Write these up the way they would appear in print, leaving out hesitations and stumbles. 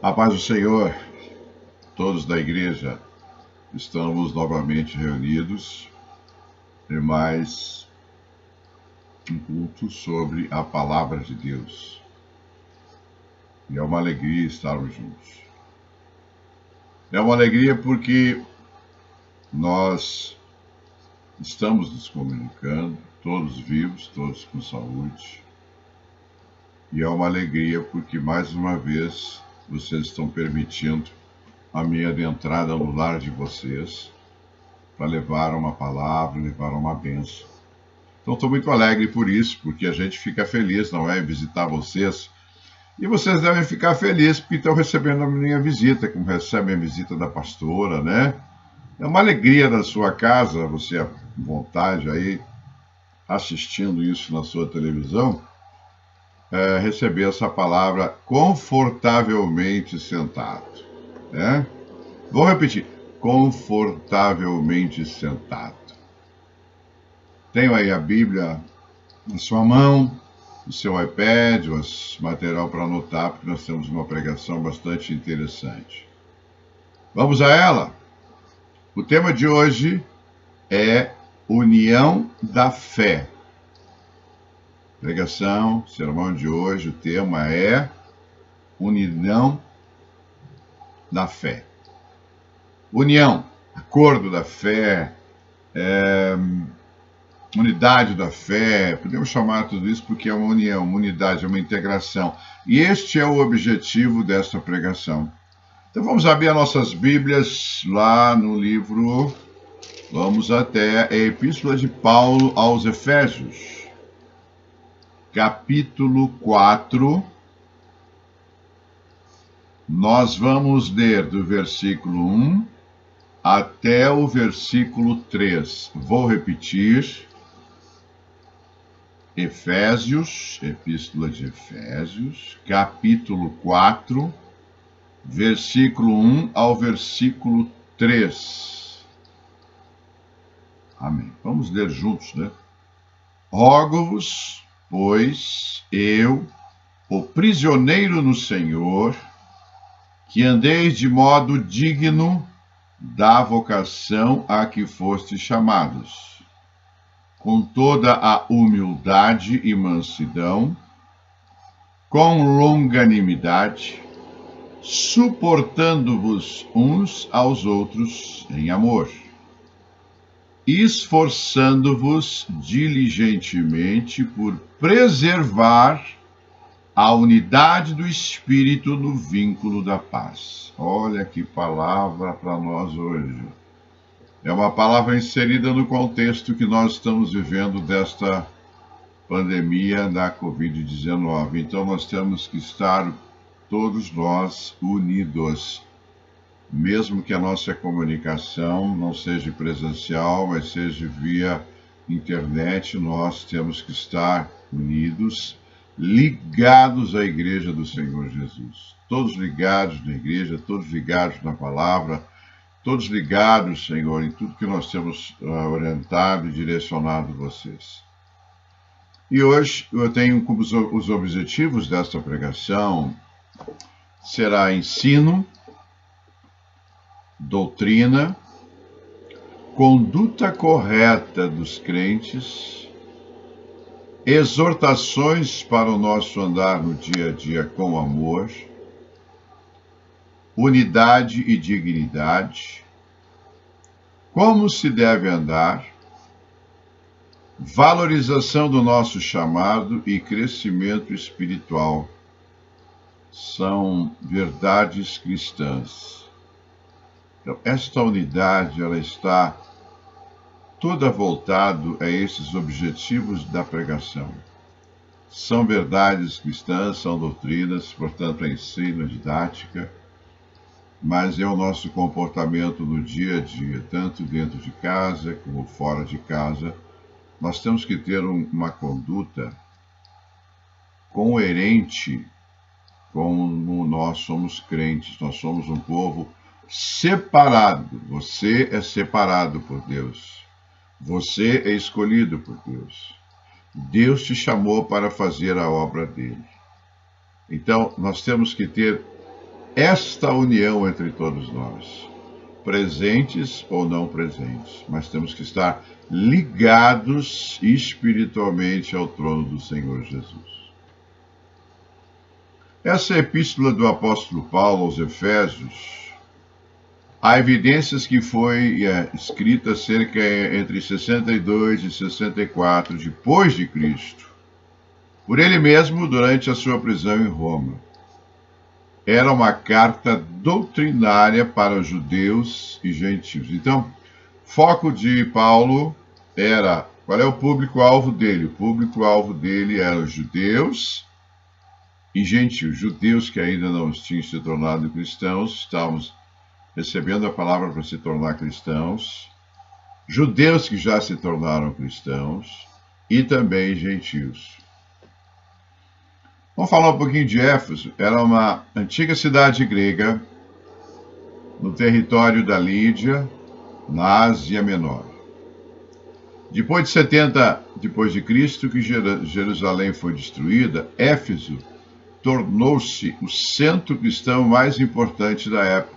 A paz do Senhor, todos da igreja, estamos novamente reunidos em mais um culto sobre a palavra de Deus. E é uma alegria estarmos juntos. É uma alegria porque nós estamos nos comunicando, todos vivos, todos com saúde. E é uma alegria porque, mais uma vez, vocês estão permitindo a minha entrada no lar de vocês para levar uma palavra, levar uma bênção. Então, estou muito alegre por isso, porque a gente fica feliz, não é, em visitar vocês. E vocês devem ficar felizes porque estão recebendo a minha visita, como recebem a visita da pastora, né? É uma alegria na sua casa, você à vontade aí, assistindo isso na sua televisão, receber essa palavra confortavelmente sentado. Né? Vou repetir, confortavelmente sentado. Tenho aí a Bíblia na sua mão, no seu iPad, o material para anotar, porque nós temos uma pregação bastante interessante. Vamos a ela? O tema de hoje é União da Fé. Pregação, sermão de hoje, o tema é União da Fé. União, acordo da fé, unidade da fé, podemos chamar tudo isso porque é uma união, uma unidade, é uma integração. E este é o objetivo desta pregação. Então vamos abrir as nossas Bíblias lá no livro, vamos até a Epístola de Paulo aos Efésios, capítulo 4. Nós vamos ler do versículo 1 até o versículo 3. Vou repetir. Efésios, Epístola de Efésios, capítulo 4, versículo 1 ao versículo 3. Amém. Vamos ler juntos, né? Rogo-vos, pois, eu, o prisioneiro no Senhor, que andeis de modo digno da vocação a que fostes chamados, com toda a humildade e mansidão, com longanimidade, suportando-vos uns aos outros em amor, esforçando-vos diligentemente por preservar a unidade do Espírito no vínculo da paz. Olha que palavra para nós hoje. É uma palavra inserida no contexto que nós estamos vivendo desta pandemia da Covid-19. Então nós temos que estar todos nós unidos. Mesmo que a nossa comunicação não seja presencial, mas seja via internet, nós temos que estar unidos, ligados à Igreja do Senhor Jesus. Todos ligados na Igreja, todos ligados na Palavra, todos ligados, Senhor, em tudo que nós temos orientado e direcionado vocês. E hoje eu tenho como os objetivos desta pregação, será ensino, doutrina, conduta correta dos crentes, exortações para o nosso andar no dia a dia com amor, unidade e dignidade, como se deve andar, valorização do nosso chamado e crescimento espiritual. São verdades cristãs. Então, esta unidade, ela está toda voltada a esses objetivos da pregação. São verdades cristãs, são doutrinas, portanto, é ensino, é didática, mas é o nosso comportamento no dia a dia, tanto dentro de casa como fora de casa. Nós temos que ter uma conduta coerente como nós somos crentes, nós somos um povo separado. Você é separado por Deus. Você é escolhido por Deus. Deus te chamou para fazer a obra dele. Então, nós temos que ter esta união entre todos nós, presentes ou não presentes, mas temos que estar ligados espiritualmente ao trono do Senhor Jesus. Essa epístola do apóstolo Paulo aos Efésios, há evidências que foi escrita cerca entre 62 e 64 depois de Cristo, por ele mesmo durante a sua prisão em Roma. Era uma carta doutrinária para judeus e gentios. Então, foco de Paulo era, qual é o público-alvo dele? O público-alvo dele era os judeus e gentios. Judeus que ainda não tinham se tornado cristãos, estávamos recebendo a palavra para se tornar cristãos. Judeus que já se tornaram cristãos e também gentios. Vamos falar um pouquinho de Éfeso. Era uma antiga cidade grega no território da Lídia, na Ásia Menor. Depois de 70 depois de Cristo, que Jerusalém foi destruída, Éfeso tornou-se o centro cristão mais importante da época,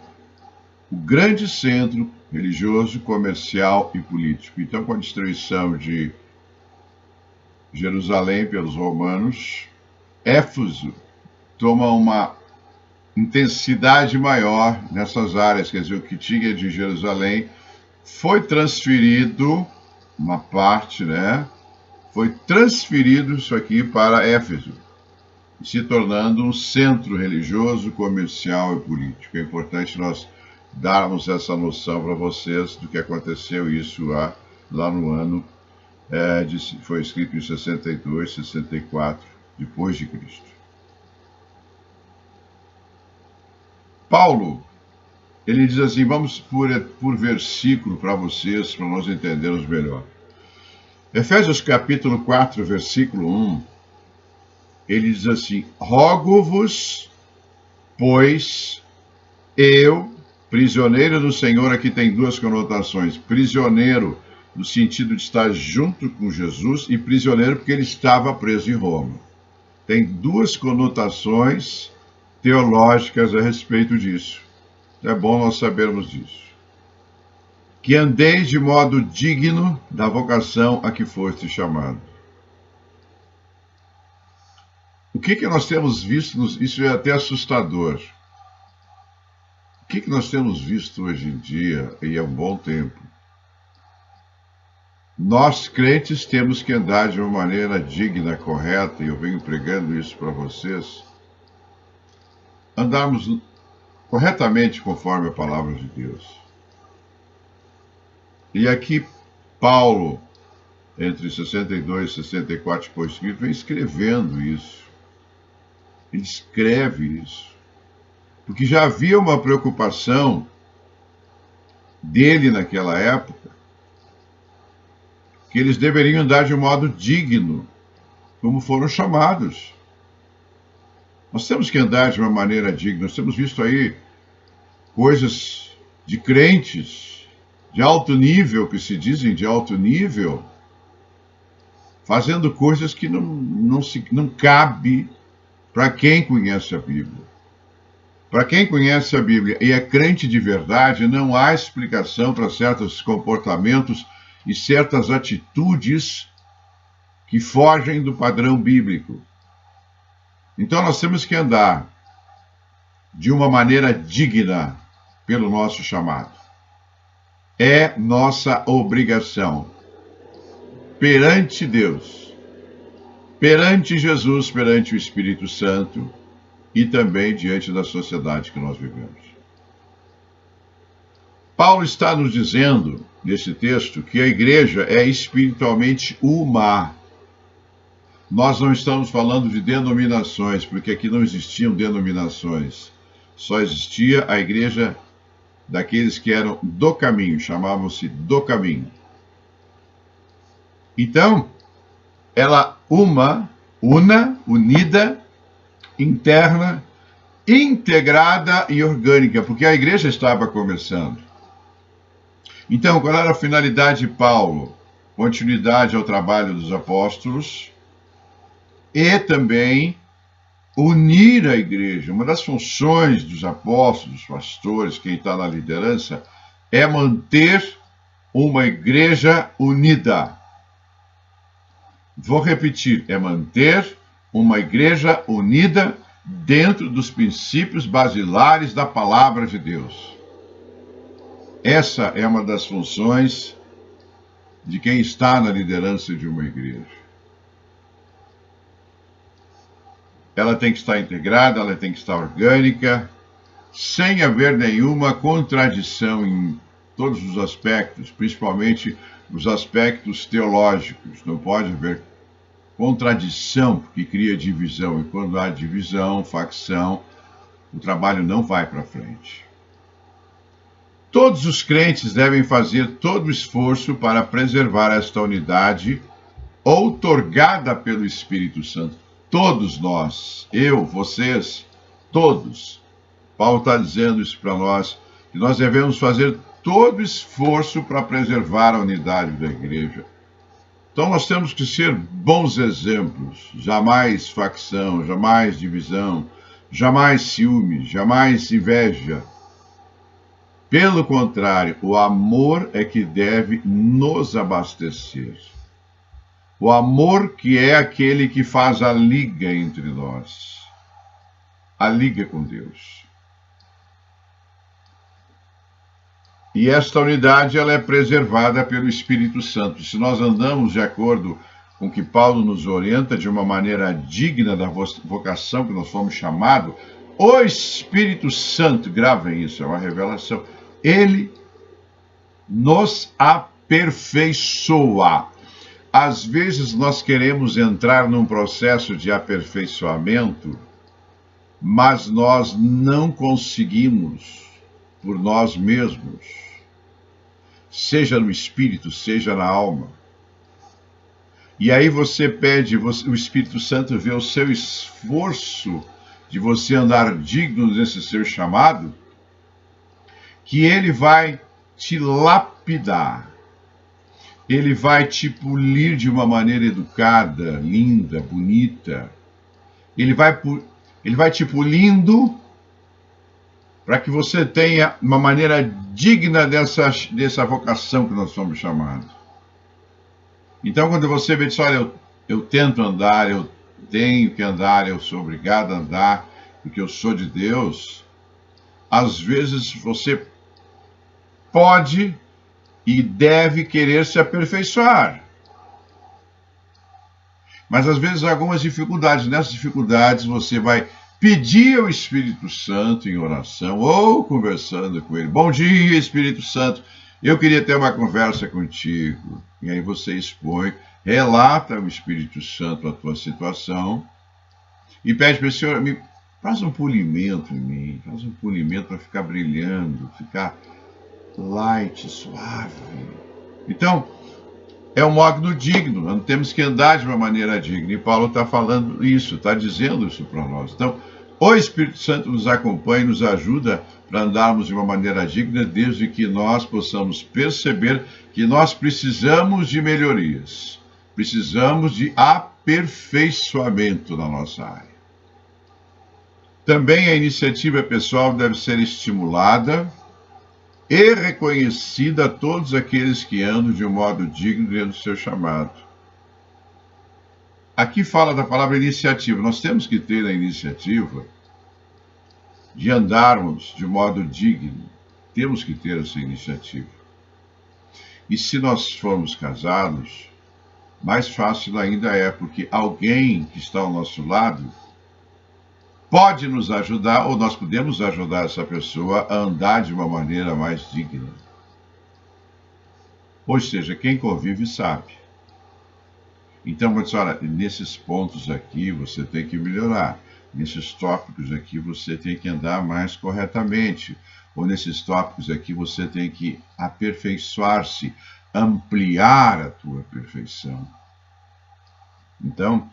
o grande centro religioso, comercial e político. Então, com a destruição de Jerusalém pelos romanos, Éfeso toma uma intensidade maior nessas áreas, quer dizer, o que tinha de Jerusalém foi transferido, uma parte, foi transferido isso aqui para Éfeso, se tornando um centro religioso, comercial e político. É importante nós darmos essa noção para vocês do que aconteceu isso lá no ano, foi escrito em 62, 64, depois de Cristo. Paulo, ele diz assim, vamos por versículo para vocês, para nós entendermos melhor. Efésios capítulo 4, versículo 1, ele diz assim, rogo-vos, pois eu, prisioneiro do Senhor, aqui tem duas conotações, prisioneiro no sentido de estar junto com Jesus e prisioneiro porque ele estava preso em Roma. Tem duas conotações teológicas a respeito disso. É bom nós sabermos disso. Que andeis de modo digno da vocação a que foste chamado. O que nós temos visto, isso é até assustador. O que nós temos visto hoje em dia, e há um bom tempo? Nós, crentes, temos que andar de uma maneira digna, correta, e eu venho pregando isso para vocês, andarmos corretamente conforme a palavra de Deus. E aqui, Paulo, entre 62 e 64 depois de Cristo, vem escrevendo isso. Ele escreve isso. Porque já havia uma preocupação dele naquela época, que eles deveriam andar de um modo digno, como foram chamados. Nós temos que andar de uma maneira digna. Nós temos visto aí coisas de crentes de alto nível, que se dizem de alto nível, fazendo coisas que não cabe para quem conhece a Bíblia. Para quem conhece a Bíblia e é crente de verdade, não há explicação para certos comportamentos e certas atitudes que fogem do padrão bíblico. Então nós temos que andar de uma maneira digna pelo nosso chamado. É nossa obrigação perante Deus, perante Jesus, perante o Espírito Santo e também diante da sociedade que nós vivemos. Paulo está nos dizendo, nesse texto, que a igreja é espiritualmente uma. Nós não estamos falando de denominações, porque aqui não existiam denominações. Só existia a igreja daqueles que eram do caminho, chamavam-se do caminho. Então, ela unida, interna, integrada e orgânica, porque a igreja estava começando. Então, qual era a finalidade de Paulo? Continuidade ao trabalho dos apóstolos e também unir a igreja. Uma das funções dos apóstolos, dos pastores, quem está na liderança, é manter uma igreja unida. Vou repetir, é manter uma igreja unida dentro dos princípios basilares da palavra de Deus. Essa é uma das funções de quem está na liderança de uma igreja. Ela tem que estar integrada, ela tem que estar orgânica, sem haver nenhuma contradição em todos os aspectos, principalmente os aspectos teológicos. Não pode haver contradição, porque cria divisão. E quando há divisão, facção, o trabalho não vai para frente. Todos os crentes devem fazer todo o esforço para preservar esta unidade outorgada pelo Espírito Santo. Todos nós, eu, vocês, todos. Paulo está dizendo isso para nós, que nós devemos fazer todo o esforço para preservar a unidade da igreja. Então nós temos que ser bons exemplos, jamais facção, jamais divisão, jamais ciúme, jamais inveja. Pelo contrário, o amor é que deve nos abastecer. O amor que é aquele que faz a liga entre nós, a liga com Deus. E esta unidade ela é preservada pelo Espírito Santo. Se nós andamos de acordo com o que Paulo nos orienta, de uma maneira digna da vocação que nós fomos chamados, o Espírito Santo, gravem isso, é uma revelação, ele nos aperfeiçoa. Às vezes nós queremos entrar num processo de aperfeiçoamento, mas nós não conseguimos por nós mesmos, seja no espírito, seja na alma. E aí você pede, o Espírito Santo vê o seu esforço de você andar digno desse seu chamado, que ele vai te lapidar. Ele vai te polir de uma maneira educada, linda, bonita. Ele vai te polindo para que você tenha uma maneira digna dessa vocação que nós somos chamados. Então, quando você vê, diz, olha, eu tento andar, eu tenho que andar, eu sou obrigado a andar, porque eu sou de Deus, às vezes você pode e deve querer se aperfeiçoar. Mas às vezes há algumas dificuldades. Nessas dificuldades você vai pedir ao Espírito Santo em oração ou conversando com ele. Bom dia, Espírito Santo, eu queria ter uma conversa contigo. E aí você expõe, relata ao Espírito Santo a tua situação e pede para o Senhor, faz um polimento em mim, faz um polimento para ficar brilhando, ficar light, suave. Então, é um modo digno, não temos que andar de uma maneira digna. E Paulo está falando isso, está dizendo isso para nós. Então, o Espírito Santo nos acompanha e nos ajuda para andarmos de uma maneira digna, desde que nós possamos perceber que nós precisamos de melhorias, precisamos de aperfeiçoamento na nossa área. Também a iniciativa pessoal deve ser estimulada e reconhecida a todos aqueles que andam de um modo digno dentro do seu chamado. Aqui fala da palavra iniciativa. Nós temos que ter a iniciativa de andarmos de modo digno. Temos que ter essa iniciativa. E se nós formos casados, mais fácil ainda é, porque alguém que está ao nosso lado pode nos ajudar, ou nós podemos ajudar essa pessoa a andar de uma maneira mais digna. Ou seja, quem convive sabe. Então, vou dizer, olha, nesses pontos aqui você tem que melhorar. Nesses tópicos aqui você tem que andar mais corretamente. Ou nesses tópicos aqui você tem que aperfeiçoar-se, ampliar a tua perfeição. Então,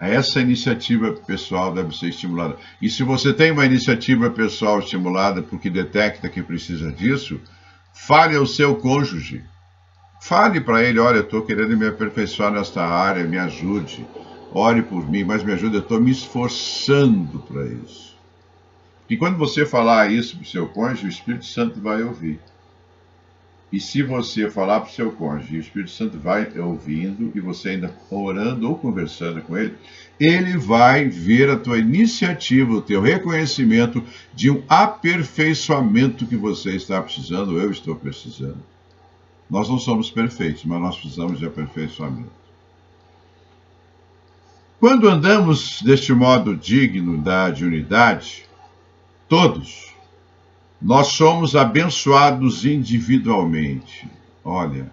essa iniciativa pessoal deve ser estimulada. E se você tem uma iniciativa pessoal estimulada porque detecta que precisa disso, fale ao seu cônjuge. Fale para ele, olha, eu estou querendo me aperfeiçoar nesta área, me ajude. ore por mim, mas me ajude, eu estou me esforçando para isso. E quando você falar isso para o seu cônjuge, o Espírito Santo vai ouvir. E se você falar para o seu cônjuge, o Espírito Santo vai ouvindo, e você ainda orando ou conversando com ele, ele vai ver a tua iniciativa, o teu reconhecimento de um aperfeiçoamento que você está precisando, eu estou precisando. Nós não somos perfeitos, mas nós precisamos de aperfeiçoamento. Quando andamos deste modo digno de unidade, todos, nós somos abençoados individualmente. Olha,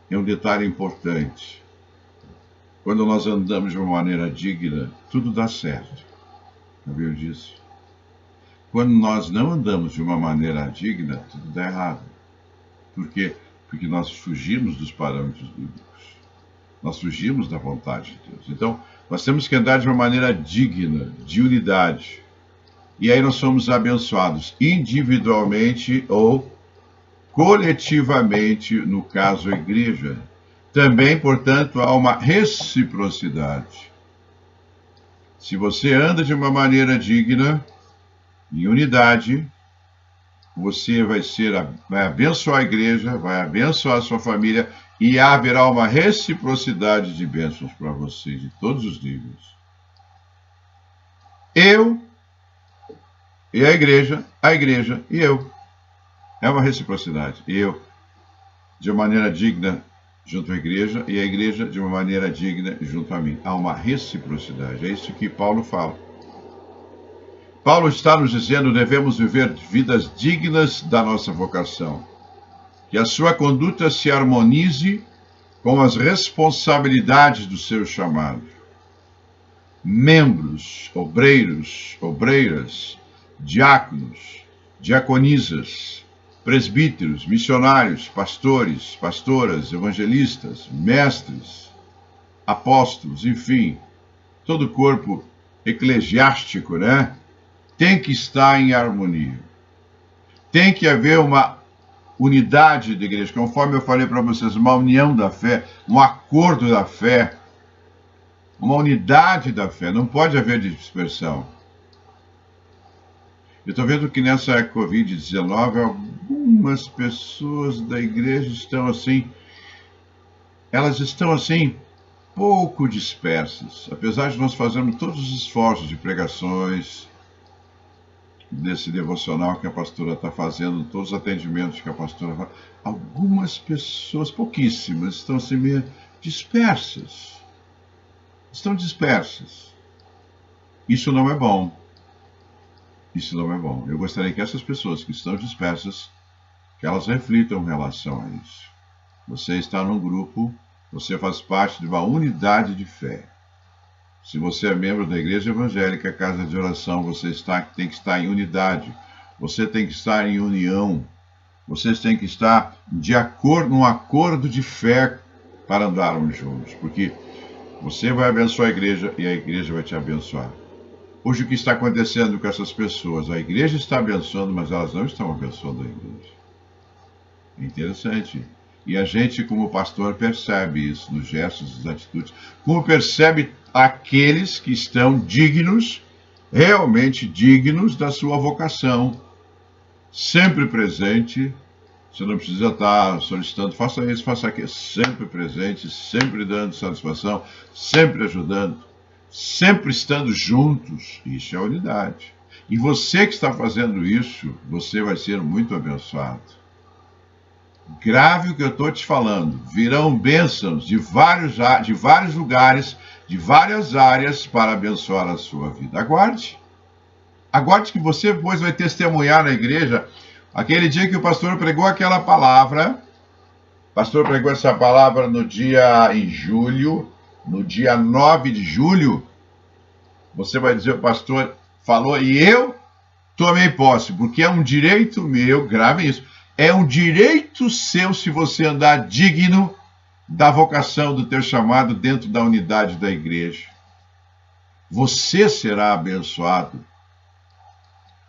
é um detalhe importante. Quando nós andamos de uma maneira digna, tudo dá certo. Sabia disso? Quando nós não andamos de uma maneira digna, tudo dá errado. Por quê? Porque nós fugimos dos parâmetros bíblicos. Nós fugimos da vontade de Deus. Então, nós temos que andar de uma maneira digna, de unidade. E aí nós somos abençoados individualmente ou coletivamente, no caso a igreja. Também, portanto, há uma reciprocidade. Se você anda de uma maneira digna, em unidade, você vai abençoar a igreja, vai abençoar a sua família e haverá uma reciprocidade de bênçãos para você, de todos os níveis. Eu e a igreja e eu. É uma reciprocidade. Eu, de uma maneira digna, junto à igreja, e a igreja, de uma maneira digna, junto a mim. Há uma reciprocidade. É isso que Paulo fala. Paulo está nos dizendo que devemos viver vidas dignas da nossa vocação. Que a sua conduta se harmonize com as responsabilidades do seu chamado. Membros, obreiros, obreiras, diáconos, diaconisas, presbíteros, missionários, pastores, pastoras, evangelistas, mestres, apóstolos, enfim, todo o corpo eclesiástico, né? Tem que estar em harmonia. Tem que haver uma unidade da igreja, conforme eu falei para vocês, uma união da fé, um acordo da fé, uma unidade da fé. Não pode haver dispersão. Eu estou vendo que nessa Covid-19, algumas pessoas da igreja estão assim, elas estão assim, pouco dispersas. Apesar de nós fazermos todos os esforços de pregações, desse devocional que a pastora está fazendo, todos os atendimentos que a pastora faz, algumas pessoas, pouquíssimas, estão assim meio dispersas. Estão dispersas. Isso não é bom. Isso não é bom. Eu gostaria que essas pessoas que estão dispersas, que elas reflitam em relação a isso. Você está num grupo, você faz parte de uma unidade de fé. Se você é membro da Igreja Evangélica, Casa de Oração, você tem que estar em unidade. Você tem que estar em união. Vocês têm que estar num acordo de fé para andarmos juntos. Porque você vai abençoar a igreja e a igreja vai te abençoar. Hoje o que está acontecendo com essas pessoas? A igreja está abençoando, mas elas não estão abençoando a igreja. É interessante. E a gente, como pastor, percebe isso nos gestos, nas atitudes. Como percebe aqueles que estão dignos, realmente dignos da sua vocação. Sempre presente. Você não precisa estar solicitando, faça isso, faça aquilo. Sempre presente, sempre dando satisfação, sempre ajudando, sempre estando juntos. Isso é unidade. E você que está fazendo isso, você vai ser muito abençoado. Grave o que eu estou te falando. Virão bênçãos de vários lugares, de várias áreas para abençoar a sua vida. Aguarde. Aguarde que você depois vai testemunhar na igreja. Aquele dia que o pastor pregou aquela palavra, o pastor pregou essa palavra em julho, no dia 9 de julho, você vai dizer, o pastor falou, e eu tomei posse, porque é um direito meu, grave isso, é um direito seu se você andar digno da vocação do teu chamado dentro da unidade da igreja. Você será abençoado.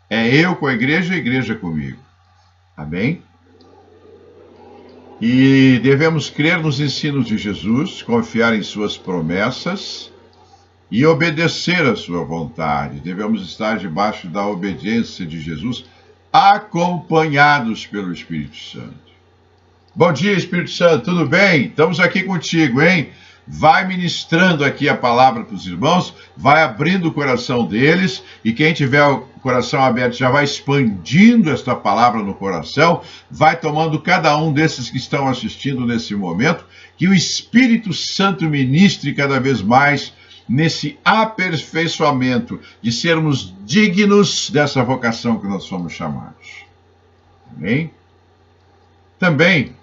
É eu com a igreja comigo. Amém? E devemos crer nos ensinos de Jesus, confiar em suas promessas e obedecer à sua vontade. Devemos estar debaixo da obediência de Jesus, acompanhados pelo Espírito Santo. Bom dia, Espírito Santo, tudo bem? Estamos aqui contigo, hein? Vai ministrando aqui a palavra para os irmãos, vai abrindo o coração deles, e quem tiver o coração aberto já vai expandindo esta palavra no coração, vai tomando cada um desses que estão assistindo nesse momento, que o Espírito Santo ministre cada vez mais nesse aperfeiçoamento de sermos dignos dessa vocação que nós somos chamados. Amém? Também,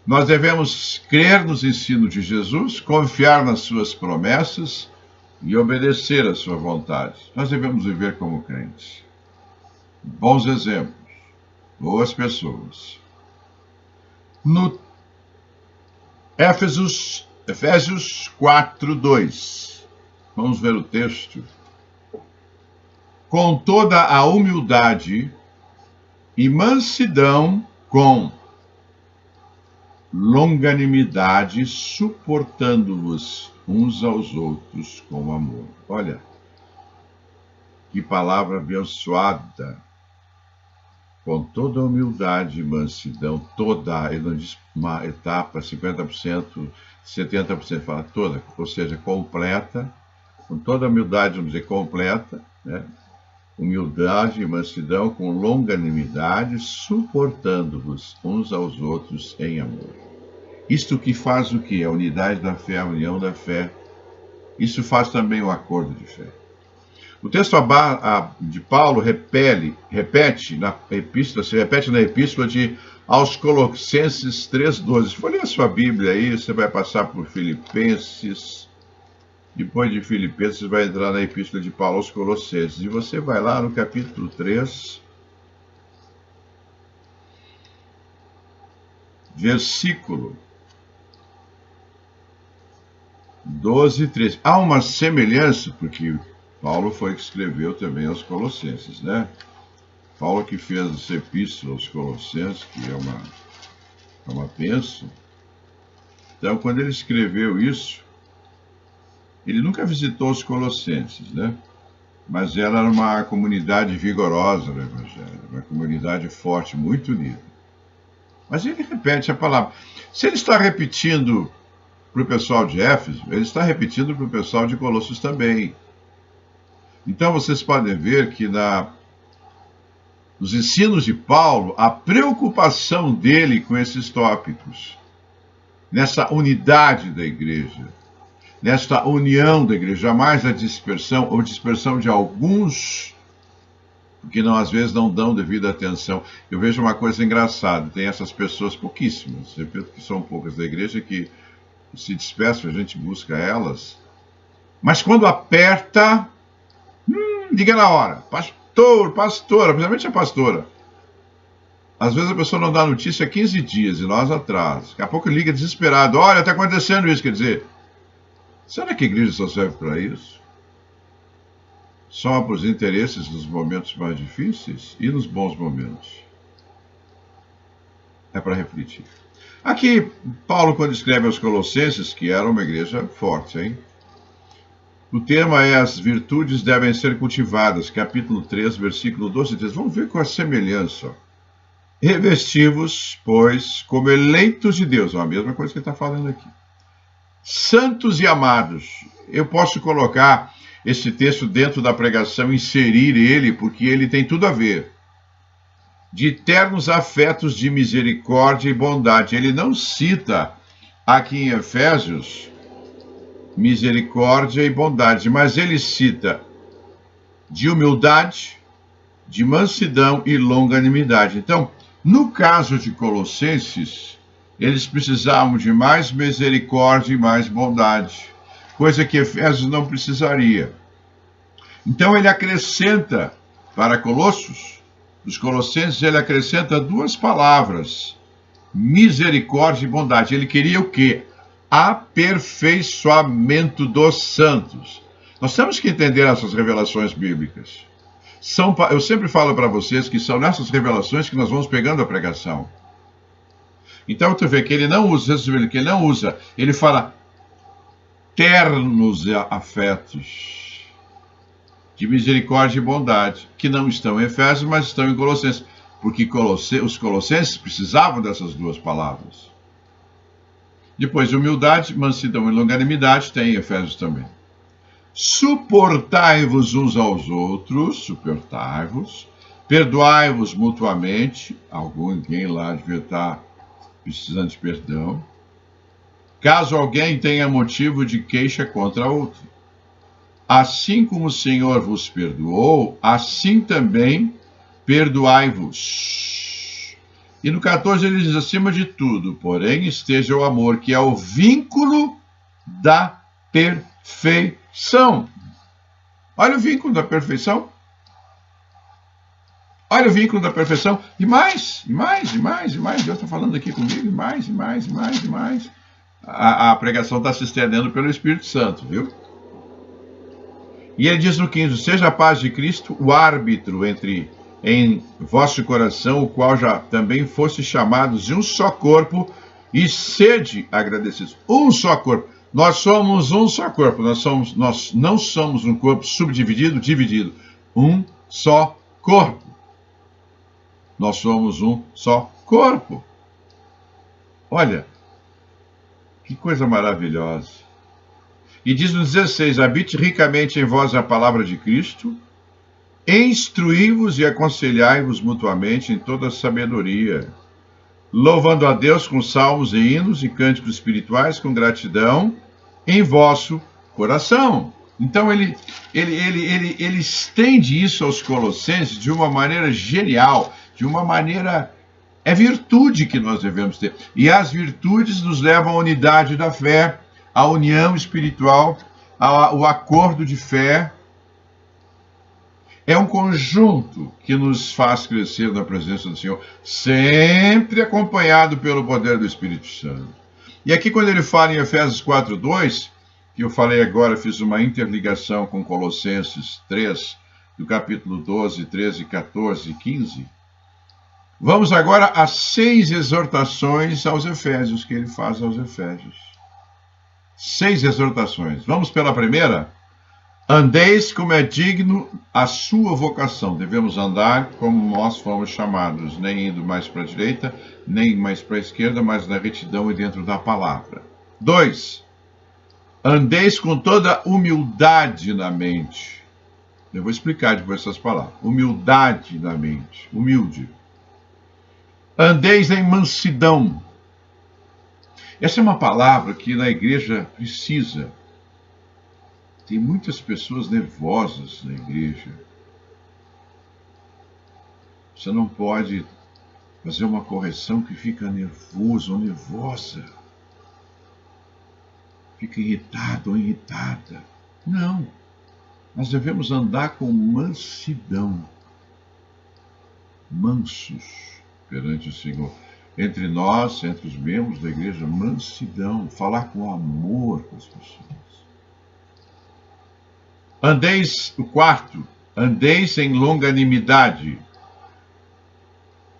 nós devemos crer nos ensinos de Jesus, confiar nas suas promessas e obedecer à sua vontade. Nós devemos viver como crentes. Bons exemplos, boas pessoas. No Efésios 4:2, vamos ver o texto. Com toda a humildade e mansidão, com longanimidade, suportando-vos uns aos outros com amor. Olha, que palavra abençoada. Com toda a humildade e mansidão, toda, ele não diz uma etapa, 50%, 70%, fala toda, ou seja, completa, com toda a humildade, vamos dizer, completa, né? Humildade e mansidão, com longanimidade, suportando-vos uns aos outros em amor. Isto que faz o quê? A unidade da fé, a união da fé. Isso faz também o acordo de fé. O texto de Paulo repete na epístola aos Colossenses 3:12. Se for ler a sua Bíblia aí, você vai passar por Filipenses. Depois de Filipenses, você vai entrar na epístola de Paulo aos Colossenses. E você vai lá no capítulo 3, versículo 12 e 13. Há uma semelhança, porque Paulo foi que escreveu também aos Colossenses, né? Paulo que fez essa epístola aos Colossenses, que é uma bênção. Então, quando ele escreveu isso, ele nunca visitou os Colossenses, né? Mas ela era uma comunidade vigorosa no Evangelho, uma comunidade forte, muito unida. Mas ele repete a palavra. Se ele está repetindo para o pessoal de Éfeso, ele está repetindo para o pessoal de Colossos também. Então vocês podem ver que nos ensinos de Paulo, a preocupação dele com esses tópicos, nessa unidade da igreja, nesta união da igreja, jamais a dispersão ou dispersão de alguns que às vezes não dão devida atenção. Eu vejo uma coisa engraçada, tem essas pessoas pouquíssimas, repito que são poucas da igreja, que se dispersam, a gente busca elas, mas quando aperta, diga na hora, pastora, principalmente a pastora. Às vezes a pessoa não dá notícia há 15 dias, e nós atrás. Daqui a pouco liga desesperado, olha, está acontecendo isso, quer dizer, será que a igreja só serve para isso? Só para os interesses nos momentos mais difíceis e nos bons momentos? É para refletir. Aqui, Paulo, quando escreve aos Colossenses, que era uma igreja forte, hein? O tema é as virtudes devem ser cultivadas, capítulo 3, versículo 12 e 13. Vamos ver qual a semelhança. Revesti-vos, pois, como eleitos de Deus. É a mesma coisa que ele está falando aqui. Santos e amados. Eu posso colocar esse texto dentro da pregação, inserir ele, porque ele tem tudo a ver. De ternos afetos de misericórdia e bondade. Ele não cita aqui em Efésios misericórdia e bondade, mas ele cita de humildade, de mansidão e longanimidade. Então, no caso de Colossenses, eles precisavam de mais misericórdia e mais bondade, coisa que Efésios não precisaria. Então ele acrescenta para Colossos, os Colossenses, ele acrescenta duas palavras, misericórdia e bondade. Ele queria o quê? Aperfeiçoamento dos santos. Nós temos que entender essas revelações bíblicas. Eu sempre falo para vocês que são nessas revelações que nós vamos pegando a pregação. Então tu vê que ele não usa, ele fala ternos afetos de misericórdia e bondade, que não estão em Efésios, mas estão em Colossenses, porque os colossenses precisavam dessas duas palavras. Depois, humildade, mansidão e longanimidade, tem em Efésios também. Suportai-vos uns aos outros, suportai-vos, perdoai-vos mutuamente, alguém lá devia estar precisando de perdão, caso alguém tenha motivo de queixa contra outro. Assim como o Senhor vos perdoou, assim também perdoai-vos. E no 14 ele diz, acima de tudo, porém, esteja o amor, que é o vínculo da perfeição. Olha o vínculo da perfeição. Olha o vínculo da perfeição. E mais, e mais, e mais, e mais. Deus está falando aqui comigo, e mais, e mais, e mais, e mais. A pregação está se estendendo pelo Espírito Santo, viu? E ele diz no 15, seja a paz de Cristo o árbitro em vosso coração, o qual já também fosse chamados de um só corpo, e sede agradecidos. Um só corpo. Nós somos um só corpo. Nós não somos um corpo subdividido, dividido. Um só corpo. Nós somos um só corpo. Olha, que coisa maravilhosa. E diz no 16, habite ricamente em vós a palavra de Cristo, instruí-vos e aconselhai-vos mutuamente em toda a sabedoria, louvando a Deus com salmos e hinos e cânticos espirituais com gratidão em vosso coração. Então ele estende isso aos Colossenses de uma maneira genial, de uma maneira... É virtude que nós devemos ter. E as virtudes nos levam à unidade da fé, à união espiritual, ao acordo de fé. É um conjunto que nos faz crescer na presença do Senhor, sempre acompanhado pelo poder do Espírito Santo. E aqui quando ele fala em Efésios 4:2, que eu falei agora, fiz uma interligação com Colossenses 3, do capítulo 12, 13, 14 e 15, vamos agora às 6 exortações aos Efésios, que ele faz aos Efésios. 6 exortações. Vamos pela primeira? Andeis como é digno a sua vocação. Devemos andar como nós fomos chamados, nem indo mais para a direita, nem mais para a esquerda, mas na retidão e dentro da palavra. 2. Andeis com toda humildade na mente. Eu vou explicar depois essas palavras. Humildade na mente. Humilde. Andeis em mansidão. Essa é uma palavra que na igreja precisa. Tem muitas pessoas nervosas na igreja. Você não pode fazer uma correção que fica nervoso ou nervosa. Fica irritado ou irritada. Não. Nós devemos andar com mansidão. Mansos perante o Senhor. Entre nós, entre os membros da igreja, mansidão. Falar com amor com as pessoas. Andeis, o quarto, andeis em longanimidade.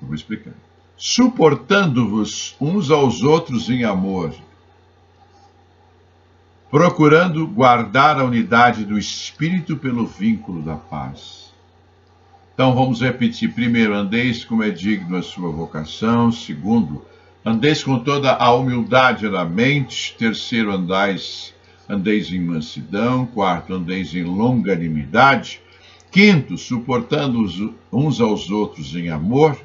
Eu vou explicar. Suportando-vos uns aos outros em amor, procurando guardar a unidade do Espírito pelo vínculo da paz. Então vamos repetir. Primeiro, andeis como é digno a sua vocação. Segundo, andeis com toda a humildade na mente. Terceiro, andeis em mansidão. Quarto, andeis em longanimidade. Quinto, suportando uns aos outros em amor.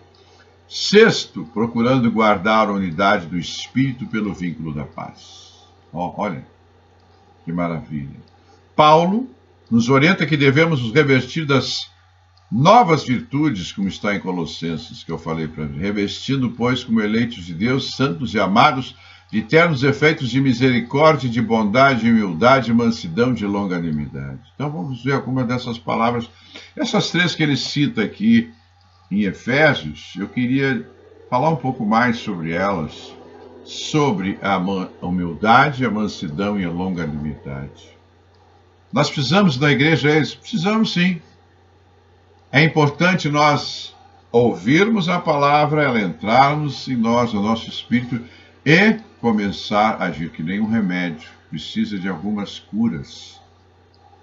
Sexto, procurando guardar a unidade do Espírito pelo vínculo da paz. Olha, que maravilha. Paulo nos orienta que devemos nos revestir das novas virtudes, como está em Colossenses, que eu falei para ele. Revestindo, pois, como eleitos de Deus, santos e amados, de ternos efeitos de misericórdia, de bondade, de humildade, mansidão, de longanimidade. Então vamos ver alguma dessas palavras. Essas 3 que ele cita aqui em Efésios, eu queria falar um pouco mais sobre elas, sobre a humildade, a mansidão e a longanimidade. Nós precisamos da igreja isso? Precisamos sim. É importante nós ouvirmos a palavra, ela entrarmos em nós, no nosso espírito, e começar a agir que nem um remédio. precisa de algumas curas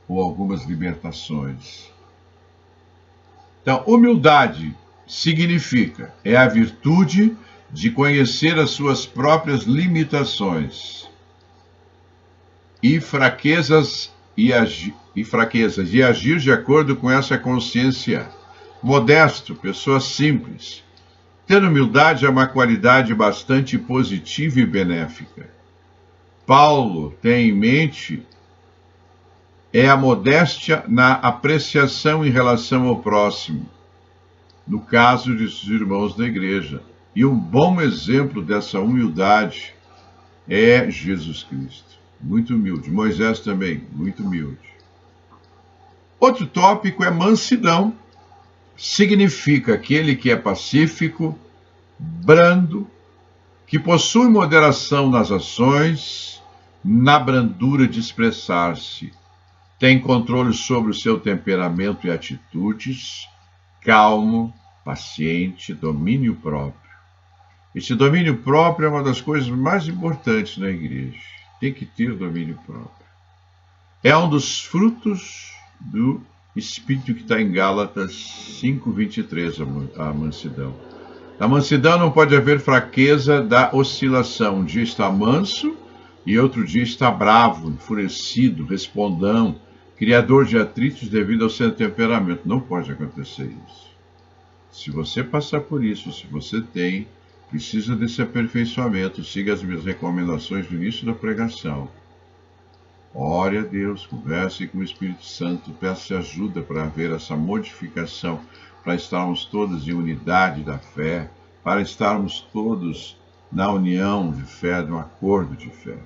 ou algumas libertações. Então, humildade significa, é a virtude de conhecer as suas próprias limitações e fraquezas e agir de acordo com essa consciência. Modesto, pessoa simples. Ter humildade é uma qualidade bastante positiva e benéfica. Paulo tem em mente a modéstia na apreciação em relação ao próximo, no caso de seus irmãos da igreja. E um bom exemplo dessa humildade é Jesus Cristo. Muito humilde. Moisés também, muito humilde. Outro tópico é mansidão. Significa aquele que é pacífico, brando, que possui moderação nas ações, na brandura de expressar-se, tem controle sobre o seu temperamento e atitudes, calmo, paciente, domínio próprio. Esse domínio próprio é uma das coisas mais importantes na igreja. Tem que ter domínio próprio. É um dos frutos do Espírito que está em Gálatas 5:23, a mansidão. Na mansidão não pode haver fraqueza da oscilação. Um dia está manso e outro dia está bravo, enfurecido, respondão, criador de atritos devido ao seu temperamento. Não pode acontecer isso. Se você passar por isso, se você precisa desse aperfeiçoamento, siga as minhas recomendações no início da pregação. Ore a Deus, converse com o Espírito Santo, peça ajuda para haver essa modificação, para estarmos todos em unidade da fé, para estarmos todos na união de fé, no acordo de fé.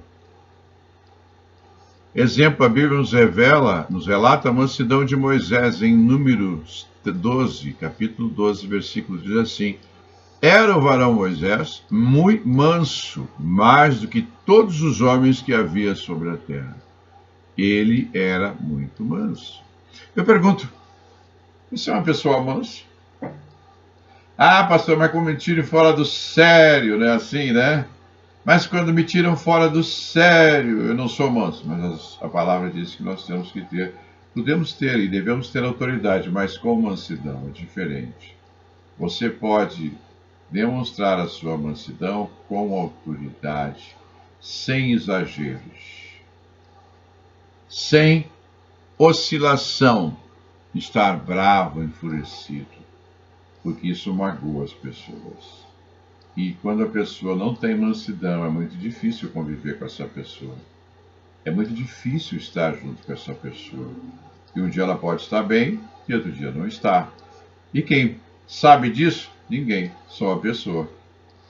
Exemplo, a Bíblia nos relata a mansidão de Moisés em Números 12, capítulo 12, versículo diz assim: era o varão Moisés muito manso, mais do que todos os homens que havia sobre a terra. Ele era muito manso. Eu pergunto, você é uma pessoa mansa? Ah, pastor, mas como me tiram fora do sério, né? Assim, né? Mas quando me tiram fora do sério, eu não sou manso. Mas a palavra diz que nós temos que ter, podemos ter e devemos ter autoridade, mas com mansidão é diferente. Você pode demonstrar a sua mansidão com autoridade, sem exageros, sem oscilação, estar bravo, enfurecido, porque isso magoa as pessoas. E quando a pessoa não tem mansidão, é muito difícil conviver com essa pessoa. É muito difícil estar junto com essa pessoa. E um dia ela pode estar bem, e outro dia não está. E quem sabe disso? Ninguém, só a pessoa.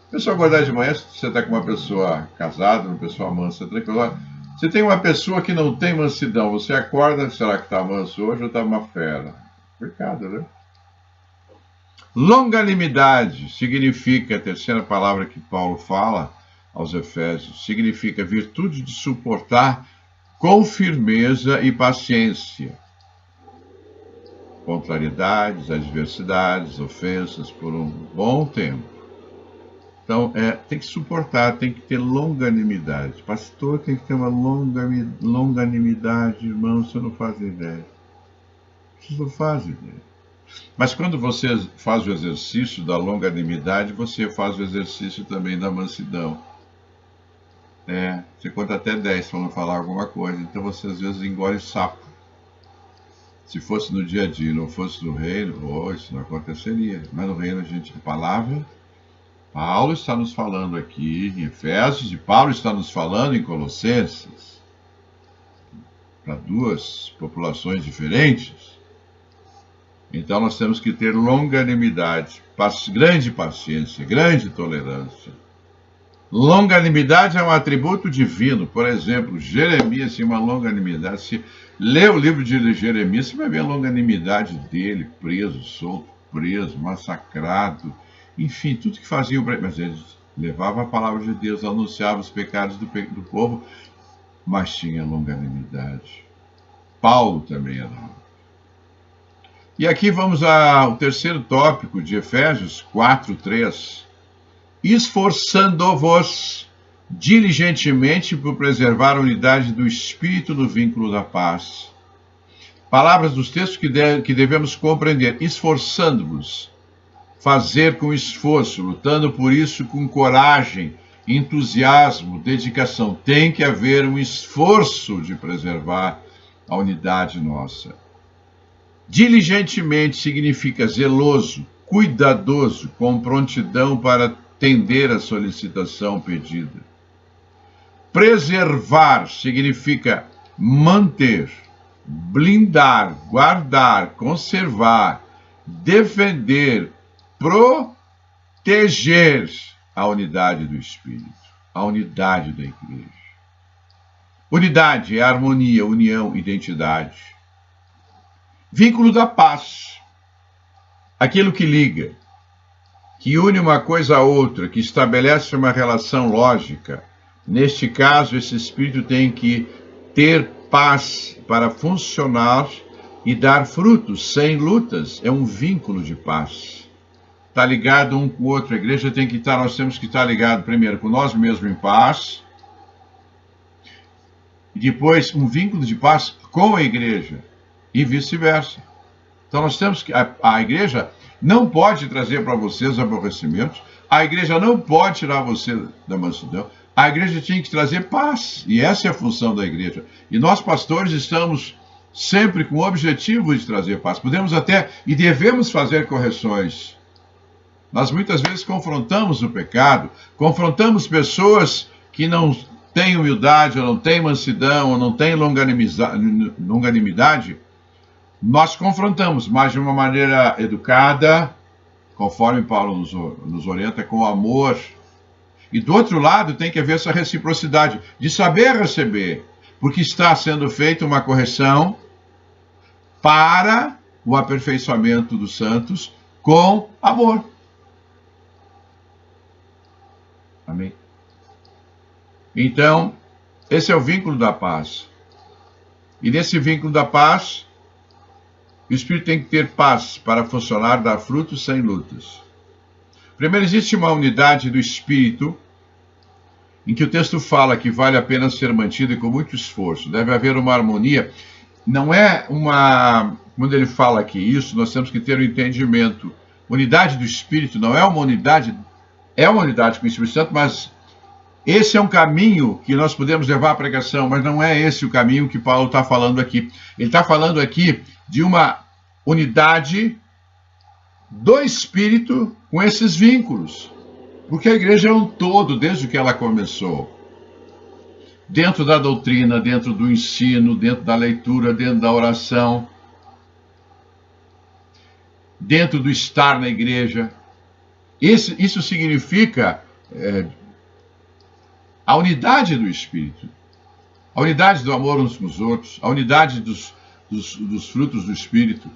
A pessoa acordar de manhã, você está com uma pessoa casada, uma pessoa mansa, tranquila. Você tem uma pessoa que não tem mansidão, você acorda, será que está manso hoje ou está uma fera? Pecado, né? Longanimidade significa, a terceira palavra que Paulo fala aos Efésios, significa virtude de suportar com firmeza e paciência contrariedades, adversidades, ofensas por um bom tempo. Então, tem que suportar, tem que ter longanimidade. Pastor, tem que ter uma longanimidade, irmão, você não faz ideia. Você não faz ideia. Mas quando você faz o exercício da longanimidade, você faz o exercício também da mansidão. Você conta até 10 para não falar alguma coisa, então você às vezes engole sapo. Se fosse no dia a dia, não fosse no reino, isso não aconteceria. Mas no reino a gente tem palavra. Paulo está nos falando aqui em Efésios e Paulo está nos falando em Colossenses. Para duas populações diferentes. Então nós temos que ter longanimidade, grande paciência, grande tolerância. Longanimidade é um atributo divino. Por exemplo, Jeremias tinha uma longanimidade. Se lê o livro de Jeremias, você vai ver a longanimidade dele, preso, solto, preso, massacrado. Enfim, tudo que faziam. Mas ele levava a palavra de Deus, anunciava os pecados do povo, mas tinha longanimidade. Paulo também era. E aqui vamos ao terceiro tópico de Efésios 4:3. Esforçando-vos diligentemente por preservar a unidade do Espírito no vínculo da paz. Palavras dos textos que devemos compreender: esforçando-vos, fazer com esforço, lutando por isso com coragem, entusiasmo, dedicação. Tem que haver um esforço de preservar a unidade nossa. Diligentemente significa zeloso, cuidadoso, com prontidão para atender a solicitação pedida. Preservar significa manter, blindar, guardar, conservar, defender, proteger a unidade do Espírito, a unidade da igreja. Unidade é harmonia, união, identidade. Vínculo da paz, aquilo que liga, que une uma coisa a outra, que estabelece uma relação lógica. Neste caso, esse espírito tem que ter paz para funcionar e dar frutos sem lutas. É um vínculo de paz. Está ligado um com o outro. A igreja tem que estar, nós temos que estar ligado primeiro com nós mesmos em paz, e depois um vínculo de paz com a igreja, e vice-versa. Então nós temos que, a igreja não pode trazer para vocês aborrecimentos, a igreja não pode tirar você da mansidão, a igreja tinha que trazer paz, e essa é a função da igreja. E nós, pastores, estamos sempre com o objetivo de trazer paz. Podemos até e devemos fazer correções. Nós muitas vezes confrontamos o pecado, confrontamos pessoas que não têm humildade, ou não têm mansidão, ou não têm longanimidade. Nós confrontamos, mas de uma maneira educada, conforme Paulo nos orienta, com amor. E do outro lado tem que haver essa reciprocidade, de saber receber, porque está sendo feita uma correção para o aperfeiçoamento dos santos com amor. Amém? Então, esse é o vínculo da paz. E nesse vínculo da paz, o Espírito tem que ter paz para funcionar, dar frutos sem lutas. Primeiro, existe uma unidade do Espírito, em que o texto fala que vale a pena ser mantido e com muito esforço. Deve haver uma harmonia. Não é uma... Quando ele fala aqui isso, nós temos que ter um entendimento. Unidade do Espírito não é uma unidade... É uma unidade com o Espírito Santo, mas esse é um caminho que nós podemos levar à pregação, mas não é esse o caminho que Paulo está falando aqui. Ele está falando aqui de uma unidade do Espírito com esses vínculos. Porque a igreja é um todo, desde que ela começou. Dentro da doutrina, dentro do ensino, dentro da leitura, dentro da oração, dentro do estar na igreja. Isso significa a unidade do Espírito, a unidade do amor uns com os outros, a unidade dos frutos do Espírito,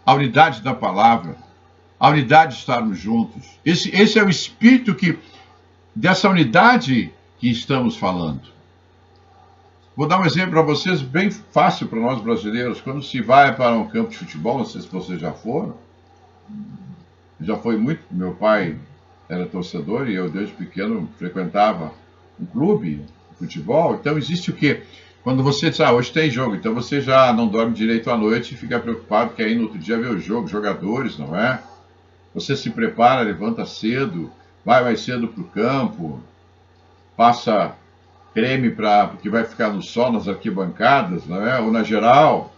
a unidade da palavra, a unidade de estarmos juntos. Esse é o Espírito dessa unidade que estamos falando. Vou dar um exemplo para vocês, bem fácil para nós brasileiros. Quando se vai para um campo de futebol, não sei se vocês já foram, já foi muito, meu pai era torcedor e eu desde pequeno frequentava um clube de futebol. Então existe o quê? Quando você diz, hoje tem jogo, então você já não dorme direito à noite e fica preocupado que aí no outro dia vê o jogo, jogadores, não é? Você se prepara, levanta cedo, vai mais cedo para o campo, passa creme porque vai ficar no sol, nas arquibancadas, não é? Ou na geral.